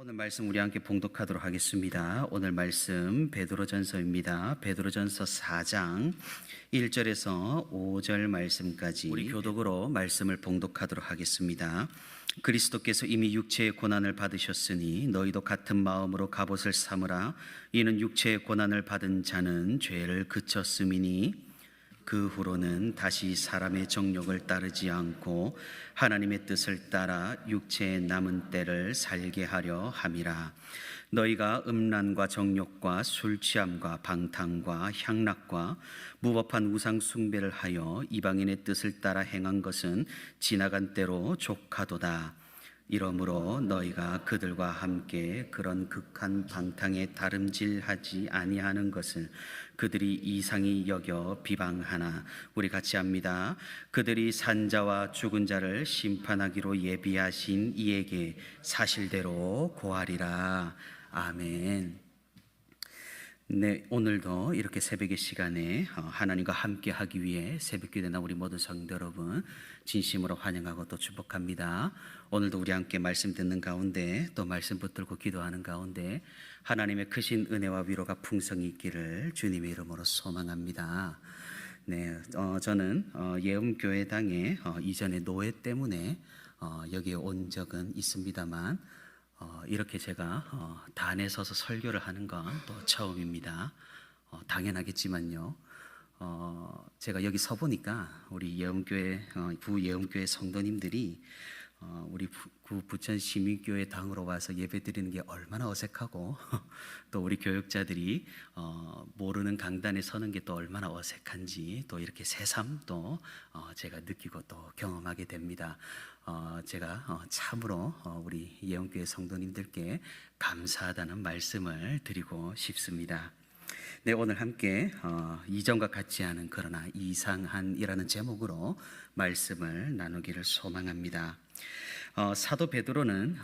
오늘 말씀 우리 함께 봉독하도록 하겠습니다. 오늘 말씀 베드로전서입니다. 베드로전서 4장 1절에서 5절 말씀까지 우리 교독으로 말씀을 봉독하도록 하겠습니다. 그리스도께서 이미 육체의 고난을 받으셨으니 너희도 같은 마음으로 갑옷을 삼으라. 이는 육체의 고난을 받은 자는 죄를 그쳤음이니 그 후로는 다시 사람의 정욕을 따르지 않고 하나님의 뜻을 따라 육체의 남은 때를 살게 하려 함이라. 너희가 음란과 정욕과 술 취함과 방탕과 향락과 무법한 우상 숭배를 하여 이방인의 뜻을 따라 행한 것은 지나간 때로 족하도다. 이러므로 너희가 그들과 함께 그런 극한 방탕에 다름질하지 아니하는 것을 그들이 이상히 여겨 비방하나 우리 같이 합니다. 그들이 산자와 죽은 자를 심판하기로 예비하신 이에게 사실대로 고하리라. 아멘. 네, 오늘도 이렇게 새벽의 시간에 하나님과 함께 하기 위해 새벽기도에 나온 우리 모든 성도 여러분 진심으로 환영하고 또 축복합니다. 오늘도 우리 함께 말씀 듣는 가운데 또 말씀 붙들고 기도하는 가운데 하나님의 크신 은혜와 위로가 풍성히 있기를 주님의 이름으로 소망합니다. 네, 저는 예음교회당에 이전에 노예 때문에 여기에 온 적은 있습니다만 이렇게 제가 단에 서서 설교를 하는 건 또 처음입니다. 당연하겠지만요. 제가 여기 서 보니까 우리 예음교회 부예음교회 성도님들이 우리 부천 시민교회 당으로 와서 예배드리는 게 얼마나 어색하고 또 우리 교육자들이 모르는 강단에 서는 게 또 얼마나 어색한지 또 이렇게 새삼 또 제가 느끼고 또 경험하게 됩니다. 제가 참으로 우리 예원교회 성도님들께 감사하다는 말씀을 드리고 싶습니다. 네, 오늘 함께 이전과 같지 않은 그러나 이상한이라는 제목으로 말씀을 나누기를 소망합니다. 사도 베드로는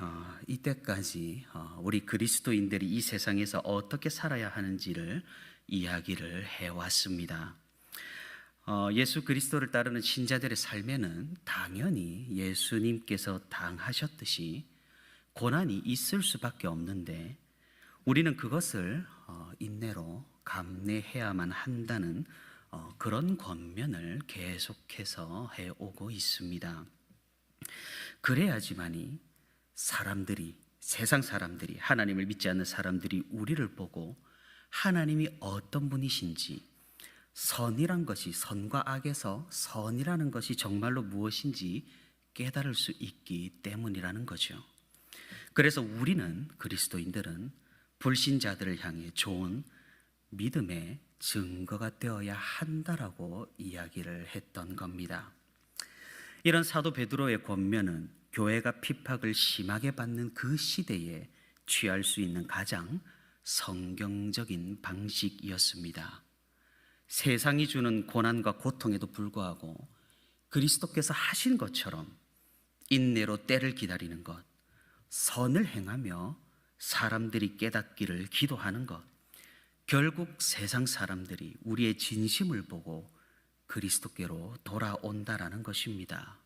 이때까지 우리 그리스도인들이 이 세상에서 어떻게 살아야 하는지를 이야기를 해왔습니다. 예수 그리스도를 따르는 신자들의 삶에는 당연히 예수님께서 당하셨듯이 고난이 있을 수밖에 없는데 우리는 그것을 인내로 감내해야만 한다는 그런 권면을 계속해서 해오고 있습니다. 그래야지만이 사람들이, 세상 사람들이, 하나님을 믿지 않는 사람들이 우리를 보고 하나님이 어떤 분이신지, 선이란 것이, 선과 악에서 선이라는 것이 정말로 무엇인지 깨달을 수 있기 때문이라는 거죠. 그래서 우리는, 그리스도인들은 불신자들을 향해 좋은 믿음의 증거가 되어야 한다라고 이야기를 했던 겁니다. 이런 사도 베드로의 권면은 교회가 핍박을 심하게 받는 그 시대에 취할 수 있는 가장 성경적인 방식이었습니다. 세상이 주는 고난과 고통에도 불구하고 그리스도께서 하신 것처럼 인내로 때를 기다리는 것, 선을 행하며 사람들이 깨닫기를 기도하는 것, 결국 세상 사람들이 우리의 진심을 보고 그리스도께로 돌아온다라는 것입니다.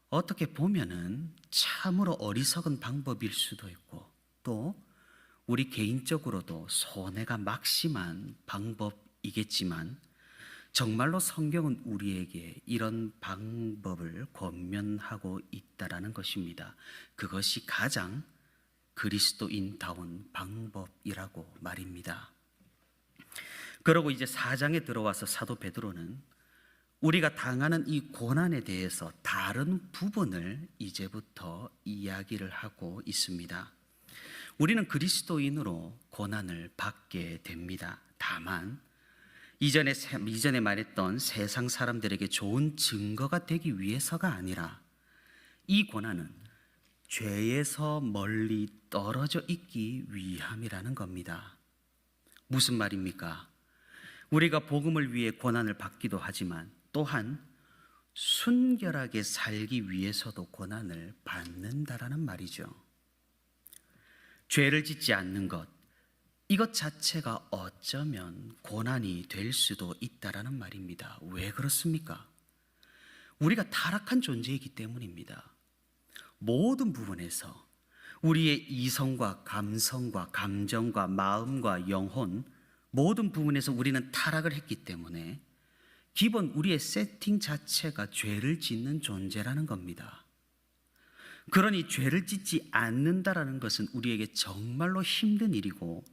어떻게 보면은 참으로 어리석은 방법일 수도 있고 또 우리 개인적으로도 손해가 막심한 방법이겠지만 정말로 성경은 우리에게 이런 방법을 권면하고 있다라는 것입니다. 그것이 가장 그리스도인다운 방법이라고 말입니다. 그러고 이제 4장에 들어와서 사도 베드로는 우리가 당하는 이 고난에 대해서 다른 부분을 이제부터 이야기를 하고 있습니다. 우리는 그리스도인으로 고난을 받게 됩니다. 다만 이전에 말했던 세상 사람들에게 좋은 증거가 되기 위해서가 아니라 이 고난은 죄에서 멀리 떨어져 있기 위함이라는 겁니다. 무슨 말입니까? 우리가 복음을 위해 고난을 받기도 하지만 또한 순결하게 살기 위해서도 고난을 받는다라는 말이죠. 죄를 짓지 않는 것, 이것 자체가 어쩌면 고난이 될 수도 있다라는 말입니다. 왜 그렇습니까? 우리가 타락한 존재이기 때문입니다. 모든 부분에서 우리의 이성과 감성과 감정과 마음과 영혼 모든 부분에서 우리는 타락을 했기 때문에 기본 우리의 세팅 자체가 죄를 짓는 존재라는 겁니다. 그러니 죄를 짓지 않는다라는 것은 우리에게 정말로 힘든 일이고,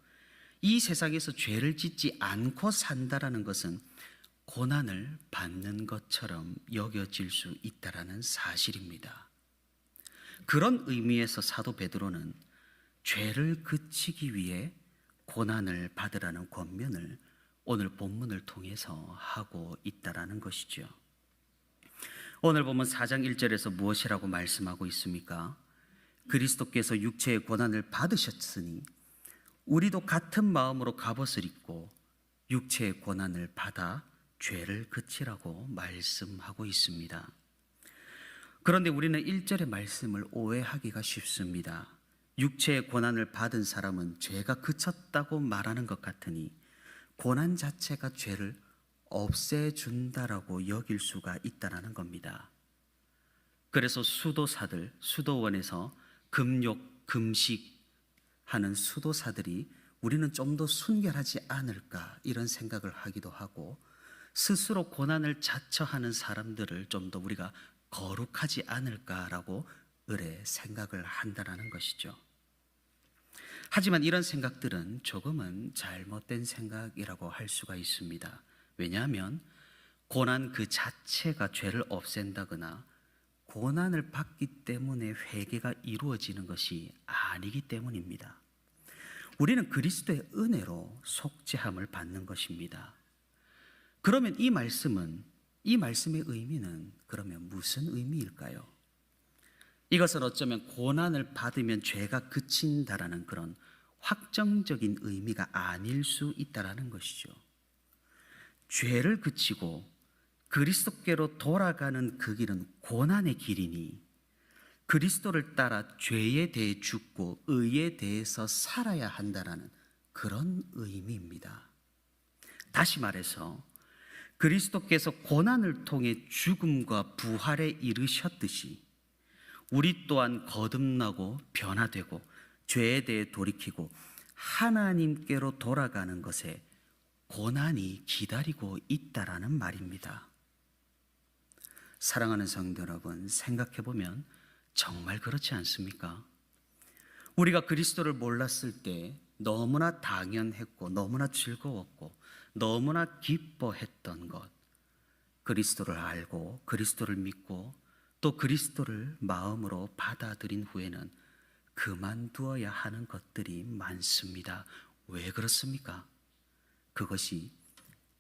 이 세상에서 죄를 짓지 않고 산다라는 것은 고난을 받는 것처럼 여겨질 수 있다라는 사실입니다. 그런 의미에서 사도 베드로는 죄를 그치기 위해 고난을 받으라는 권면을 오늘 본문을 통해서 하고 있다라는 것이죠. 오늘 보면 4장 1절에서 무엇이라고 말씀하고 있습니까? 그리스도께서 육체의 고난을 받으셨으니 우리도 같은 마음으로 갑옷을 입고 육체의 고난을 받아 죄를 그치라고 말씀하고 있습니다. 그런데 우리는 1절의 말씀을 오해하기가 쉽습니다. 육체의 고난을 받은 사람은 죄가 그쳤다고 말하는 것 같으니 고난 자체가 죄를 없애준다라고 여길 수가 있다는 겁니다. 그래서 수도사들, 수도원에서 금욕, 금식하는 수도사들이 우리는 좀 더 순결하지 않을까 이런 생각을 하기도 하고, 스스로 고난을 자처하는 사람들을 좀 더 우리가 거룩하지 않을까라고 의뢰 생각을 한다는 것이죠. 하지만 이런 생각들은 조금은 잘못된 생각이라고 할 수가 있습니다. 왜냐하면 고난 그 자체가 죄를 없앤다거나 고난을 받기 때문에 회개가 이루어지는 것이 아니기 때문입니다. 우리는 그리스도의 은혜로 속죄함을 받는 것입니다. 그러면 이 말씀의 의미는 그러면 무슨 의미일까요? 이것은 어쩌면 고난을 받으면 죄가 그친다라는 그런 확정적인 의미가 아닐 수 있다라는 것이죠. 죄를 그치고 그리스도께로 돌아가는 그 길은 고난의 길이니 그리스도를 따라 죄에 대해 죽고 의에 대해서 살아야 한다라는 그런 의미입니다. 다시 말해서 그리스도께서 고난을 통해 죽음과 부활에 이르셨듯이 우리 또한 거듭나고 변화되고 죄에 대해 돌이키고 하나님께로 돌아가는 것에 고난이 기다리고 있다라는 말입니다. 사랑하는 성도 여러분, 생각해보면 정말 그렇지 않습니까? 우리가 그리스도를 몰랐을 때 너무나 당연했고 너무나 즐거웠고 너무나 기뻐했던 것, 그리스도를 알고 그리스도를 믿고 또 그리스도를 마음으로 받아들인 후에는 그만두어야 하는 것들이 많습니다. 왜 그렇습니까? 그것이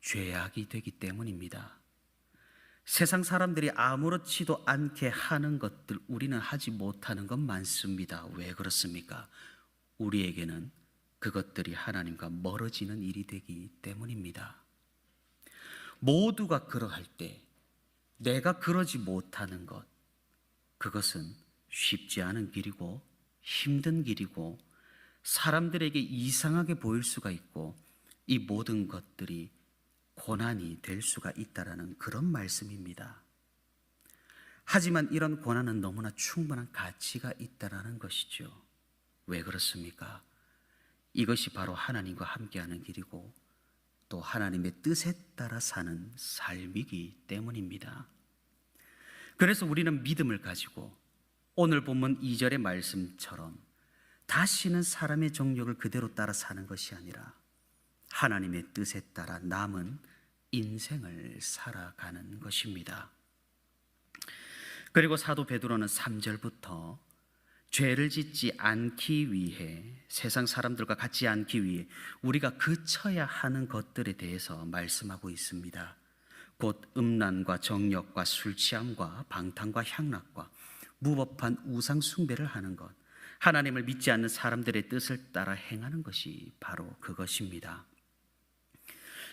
죄악이 되기 때문입니다. 세상 사람들이 아무렇지도 않게 하는 것들 우리는 하지 못하는 것 많습니다. 왜 그렇습니까? 우리에게는 그것들이 하나님과 멀어지는 일이 되기 때문입니다. 모두가 그러할 때 내가 그러지 못하는 것, 그것은 쉽지 않은 길이고 힘든 길이고 사람들에게 이상하게 보일 수가 있고 이 모든 것들이 고난이 될 수가 있다라는 그런 말씀입니다. 하지만 이런 고난은 너무나 충분한 가치가 있다라는 것이죠. 왜 그렇습니까? 이것이 바로 하나님과 함께하는 길이고 또 하나님의 뜻에 따라 사는 삶이기 때문입니다. 그래서 우리는 믿음을 가지고 오늘 본문 2절의 말씀처럼 다시는 사람의 정욕을 그대로 따라 사는 것이 아니라 하나님의 뜻에 따라 남은 인생을 살아가는 것입니다. 그리고 사도 베드로는 3절부터 죄를 짓지 않기 위해, 세상 사람들과 같지 않기 위해 우리가 그쳐야 하는 것들에 대해서 말씀하고 있습니다. 곧 음란과 정욕과 술취함과 방탕과 향락과 무법한 우상 숭배를 하는 것, 하나님을 믿지 않는 사람들의 뜻을 따라 행하는 것이 바로 그것입니다.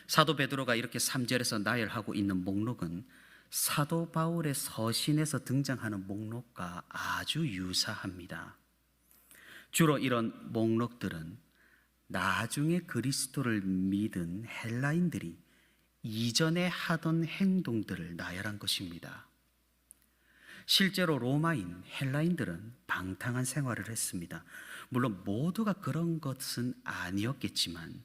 사도 베드로가 이렇게 3절에서 나열하고 있는 목록은 사도 바울의 서신에서 등장하는 목록과 아주 유사합니다. 주로 이런 목록들은 나중에 그리스도를 믿은 헬라인들이 이전에 하던 행동들을 나열한 것입니다. 실제로 로마인, 헬라인들은 방탕한 생활을 했습니다. 물론 모두가 그런 것은 아니었겠지만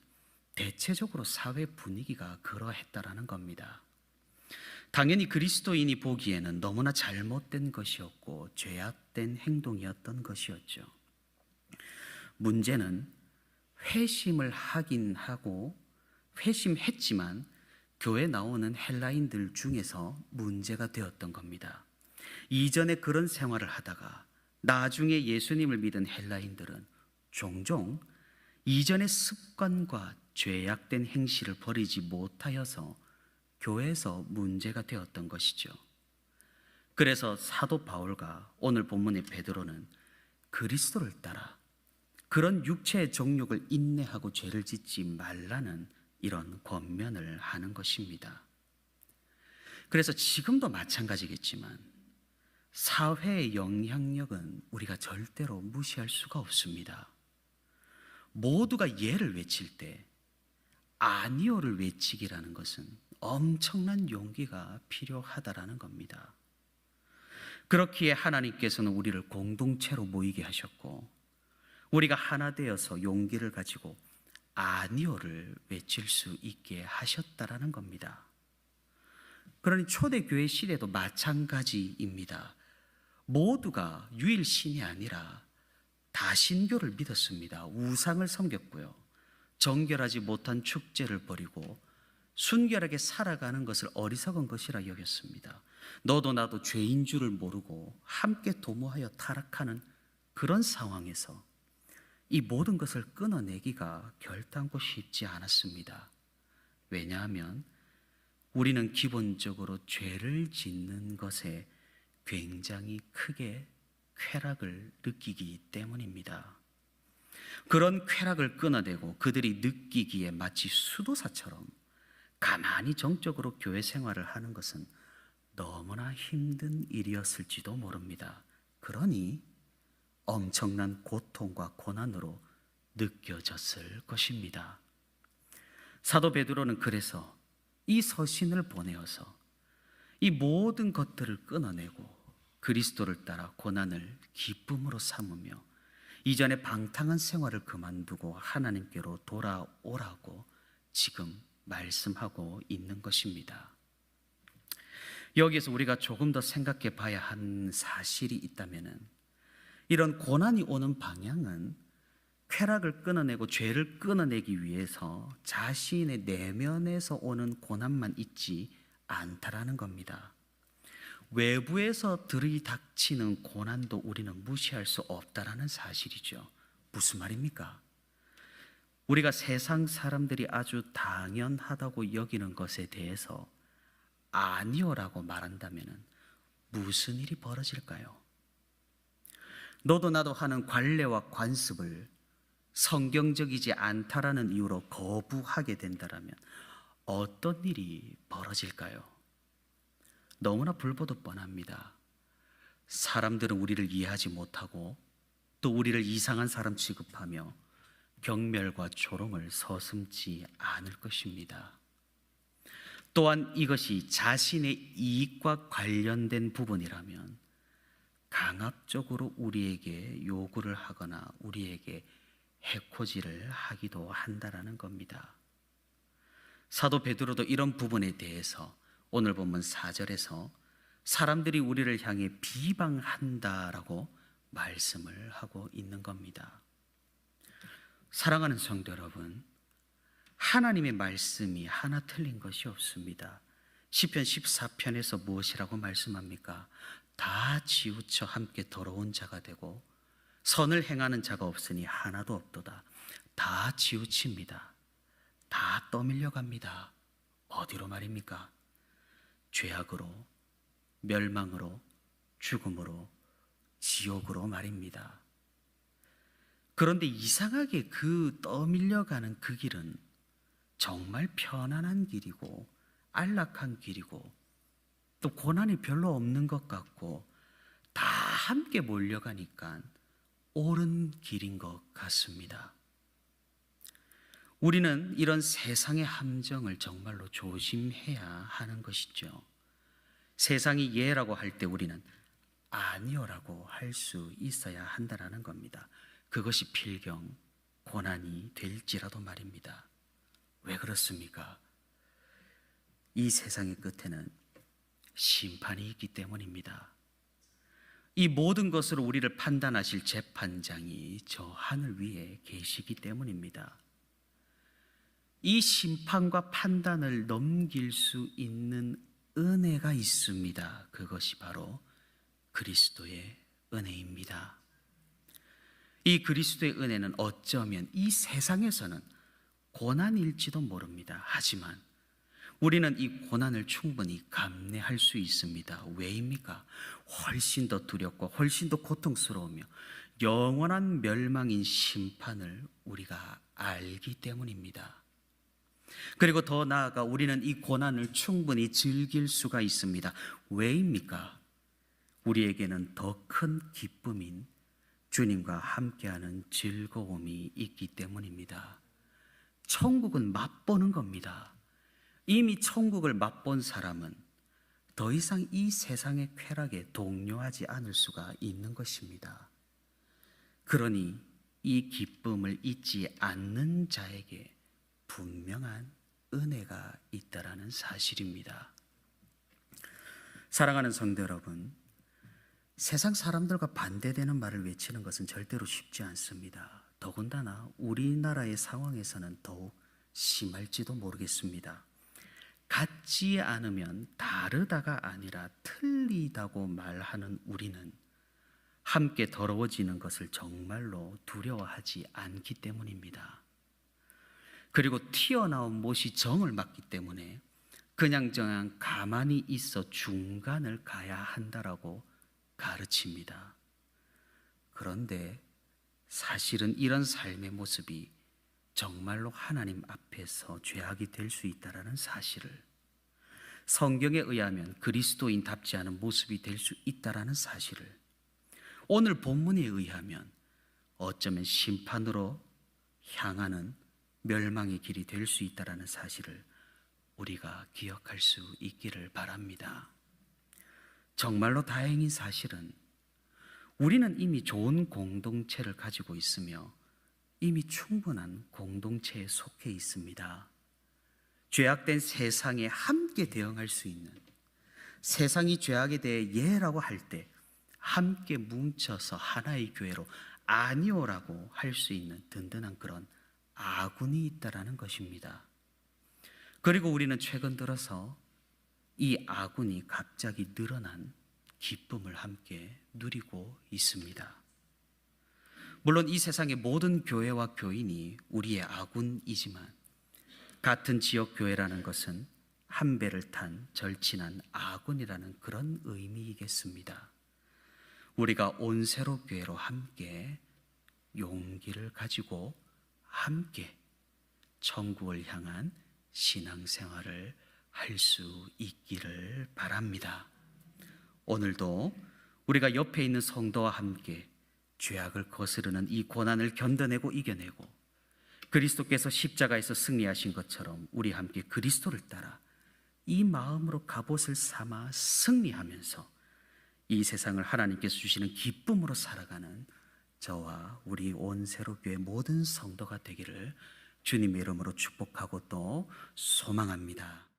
대체적으로 사회 분위기가 그러했다라는 겁니다. 당연히 그리스도인이 보기에는 너무나 잘못된 것이었고 죄악된 행동이었던 것이었죠. 문제는 회심을 하긴 하고 회심했지만 교회 나오는 헬라인들 중에서 문제가 되었던 겁니다. 이전에 그런 생활을 하다가 나중에 예수님을 믿은 헬라인들은 종종 이전의 습관과 죄악된 행실을 버리지 못하여서 교회에서 문제가 되었던 것이죠. 그래서 사도 바울과 오늘 본문의 베드로는 그리스도를 따라 그런 육체의 정욕을 인내하고 죄를 짓지 말라는 이런 권면을 하는 것입니다. 그래서 지금도 마찬가지겠지만 사회의 영향력은 우리가 절대로 무시할 수가 없습니다. 모두가 예를 외칠 때 아니오를 외치기라는 것은 엄청난 용기가 필요하다라는 겁니다. 그렇기에 하나님께서는 우리를 공동체로 모이게 하셨고 우리가 하나 되어서 용기를 가지고 아니오를 외칠 수 있게 하셨다라는 겁니다. 그러니 초대교회 시대도 마찬가지입니다. 모두가 유일신이 아니라 다신교를 믿었습니다. 우상을 섬겼고요. 정결하지 못한 축제를 벌이고 순결하게 살아가는 것을 어리석은 것이라 여겼습니다. 너도 나도 죄인 줄을 모르고 함께 도모하여 타락하는 그런 상황에서 이 모든 것을 끊어내기가 결단코 쉽지 않았습니다. 왜냐하면 우리는 기본적으로 죄를 짓는 것에 굉장히 크게 쾌락을 느끼기 때문입니다. 그런 쾌락을 끊어내고 그들이 느끼기에 마치 수도사처럼 가만히 정적으로 교회 생활을 하는 것은 너무나 힘든 일이었을지도 모릅니다. 그러니 엄청난 고통과 고난으로 느껴졌을 것입니다. 사도 베드로는 그래서 이 서신을 보내어서 이 모든 것들을 끊어내고 그리스도를 따라 고난을 기쁨으로 삼으며 이전의 방탕한 생활을 그만두고 하나님께로 돌아오라고 지금 말씀하고 있는 것입니다. 여기에서 우리가 조금 더 생각해 봐야 하는 사실이 있다면 이런 고난이 오는 방향은 쾌락을 끊어내고 죄를 끊어내기 위해서 자신의 내면에서 오는 고난만 있지 않다라는 겁니다. 외부에서 들이닥치는 고난도 우리는 무시할 수 없다라는 사실이죠. 무슨 말입니까? 우리가 세상 사람들이 아주 당연하다고 여기는 것에 대해서 아니오라고 말한다면 무슨 일이 벌어질까요? 너도 나도 하는 관례와 관습을 성경적이지 않다라는 이유로 거부하게 된다면 어떤 일이 벌어질까요? 너무나 불보듯 뻔합니다. 사람들은 우리를 이해하지 못하고 또 우리를 이상한 사람 취급하며 경멸과 조롱을 서슴지 않을 것입니다. 또한 이것이 자신의 이익과 관련된 부분이라면 강압적으로 우리에게 요구를 하거나 우리에게 해코지를 하기도 한다라는 겁니다. 사도 베드로도 이런 부분에 대해서 오늘 본문 4절에서 사람들이 우리를 향해 비방한다라고 말씀을 하고 있는 겁니다. 사랑하는 성도 여러분, 하나님의 말씀이 하나 틀린 것이 없습니다. 시편 14편에서 무엇이라고 말씀합니까? 다 치우쳐 함께 더러운 자가 되고 선을 행하는 자가 없으니 하나도 없도다. 다 치우칩니다. 다 떠밀려갑니다. 어디로 말입니까? 죄악으로, 멸망으로, 죽음으로, 지옥으로 말입니다. 그런데 이상하게 그 떠밀려가는 그 길은 정말 편안한 길이고 안락한 길이고 또 고난이 별로 없는 것 같고 다 함께 몰려가니까 옳은 길인 것 같습니다. 우리는 이런 세상의 함정을 정말로 조심해야 하는 것이죠. 세상이 예라고 할 때 우리는 아니오라고 할 수 있어야 한다는 겁니다. 그것이 필경 고난이 될지라도 말입니다. 왜 그렇습니까? 이 세상의 끝에는 심판이 있기 때문입니다. 이 모든 것을 우리를 판단하실 재판장이 저 하늘 위에 계시기 때문입니다. 이 심판과 판단을 넘길 수 있는 은혜가 있습니다. 그것이 바로 그리스도의 은혜입니다. 이 그리스도의 은혜는 어쩌면 이 세상에서는 고난일지도 모릅니다. 하지만 우리는 이 고난을 충분히 감내할 수 있습니다. 왜입니까? 훨씬 더 두렵고 훨씬 더 고통스러우며 영원한 멸망인 심판을 우리가 알기 때문입니다. 그리고 더 나아가 우리는 이 고난을 충분히 즐길 수가 있습니다. 왜입니까? 우리에게는 더 큰 기쁨인 주님과 함께하는 즐거움이 있기 때문입니다. 천국은 맛보는 겁니다. 이미 천국을 맛본 사람은 더 이상 이 세상의 쾌락에 동요하지 않을 수가 있는 것입니다. 그러니 이 기쁨을 잊지 않는 자에게 분명한 은혜가 있다라는 사실입니다. 사랑하는 성도 여러분, 세상 사람들과 반대되는 말을 외치는 것은 절대로 쉽지 않습니다. 더군다나 우리나라의 상황에서는 더욱 심할지도 모르겠습니다. 같지 않으면 다르다가 아니라 틀리다고 말하는 우리는 함께 더러워지는 것을 정말로 두려워하지 않기 때문입니다. 그리고 튀어나온 못이 정을 맞기 때문에 그냥저냥 가만히 있어 중간을 가야 한다라고 가르칩니다. 그런데 사실은 이런 삶의 모습이 정말로 하나님 앞에서 죄악이 될 수 있다는 사실을, 성경에 의하면 그리스도인답지 않은 모습이 될 수 있다는 사실을, 오늘 본문에 의하면 어쩌면 심판으로 향하는 멸망의 길이 될 수 있다는 사실을 우리가 기억할 수 있기를 바랍니다. 정말로 다행인 사실은 우리는 이미 좋은 공동체를 가지고 있으며 이미 충분한 공동체에 속해 있습니다. 죄악된 세상에 함께 대응할 수 있는, 세상이 죄악에 대해 예라고 할 때 함께 뭉쳐서 하나의 교회로 아니오라고 할 수 있는 든든한 그런 아군이 있다라는 것입니다. 그리고 우리는 최근 들어서 이 아군이 갑자기 늘어난 기쁨을 함께 누리고 있습니다. 물론 이 세상의 모든 교회와 교인이 우리의 아군이지만 같은 지역 교회라는 것은 한 배를 탄 절친한 아군이라는 그런 의미이겠습니다. 우리가 온세로 교회로 함께 용기를 가지고 함께 천국을 향한 신앙생활을 할 수 있기를 바랍니다. 오늘도 우리가 옆에 있는 성도와 함께 죄악을 거스르는 이 고난을 견뎌내고 이겨내고 그리스도께서 십자가에서 승리하신 것처럼 우리 함께 그리스도를 따라 이 마음으로 갑옷을 삼아 승리하면서 이 세상을 하나님께서 주시는 기쁨으로 살아가는 저와 우리 온세로교회 모든 성도가 되기를 주님의 이름으로 축복하고 또 소망합니다.